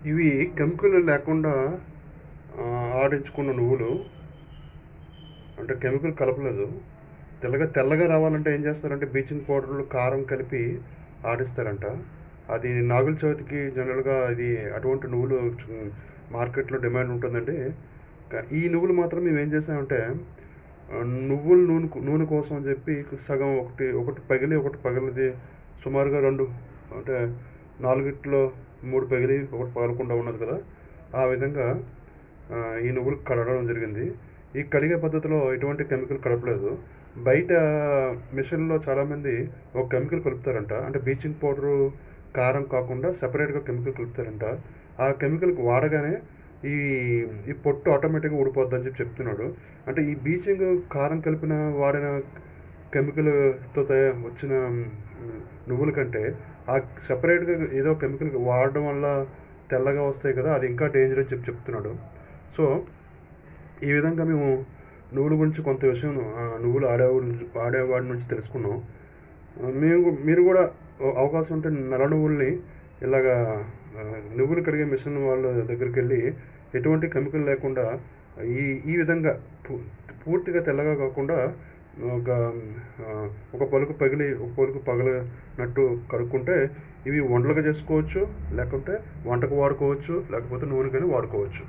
ఇవి కెమికల్ లేకుండా ఆడించుకున్న నువ్వులు. అంటే కెమికల్ కలపలేదు. తెల్లగా రావాలంటే ఏం చేస్తారంటే బ్లీచింగ్ పౌడర్‌లో కారం కలిపి ఆడిస్తారంట. అది నాగుల చవితికి జనరల్‌గా ఇది అటువంటి నువ్వులు మార్కెట్‌లో డిమాండ్ ఉంటుందండి. ఈ నువ్వులు మాత్రం మేమేం చేసామంటే నువ్వుల నూనె కోసం అని చెప్పి సగం ఒకటి పగిలి, ఒకటి పగలది సుమారుగా 2 అంటే 4 3 పగిలి, ఒకటి పగలకుండా ఉన్నది కదా! ఆ విధంగా ఈ నువ్వులు కడగడం జరిగింది. ఈ కడిగే పద్ధతిలో ఎటువంటి కెమికల్ కలపలేదు. బయట మిషన్‌లో చాలామంది ఒక కెమికల్ కలుపుతారంట. అంటే బ్లీచింగ్ పౌడరు, కారం కాకుండా సెపరేట్‌గా కెమికల్ కలుపుతారంట. ఆ కెమికల్ వాడగానే ఈ ఈ పొట్టు ఆటోమేటిక్‌గా ఊడిపోద్దని చెప్తున్నాడు. అంటే ఈ బ్లీచింగ్, కారం కలిపిన వాడిన కెమికల్‌తో వచ్చిన నువ్వుల కంటే ఆ సెపరేట్‌గా ఏదో కెమికల్ వాడడం వల్ల తెల్లగా వస్తాయి కదా! అది ఇంకా డేంజర్ అని చెప్తున్నాడు. సో, ఈ విధంగా మేము నువ్వుల గురించి కొంత విషయం నువ్వులు ఆడేవాడి నుంచి తెలుసుకున్నాం. మీరు కూడా అవకాశం ఉంటే నల్ల నువ్వుల్ని ఇలాగా నువ్వులు కడిగే మిషన్ వాళ్ళ దగ్గరికెళ్ళి ఎటువంటి కెమికల్ లేకుండా ఈ ఈ విధంగా పూర్తిగా తెల్లగా కాకుండా ఒక ఒక పలుకు పగిలి, ఒక పలుకు పగలనట్టు కడుక్కుంటే ఇవి వంటలుగా చేసుకోవచ్చు, లేకుంటే వంటకు వాడుకోవచ్చు, లేకపోతే నూనెకని వాడుకోవచ్చు.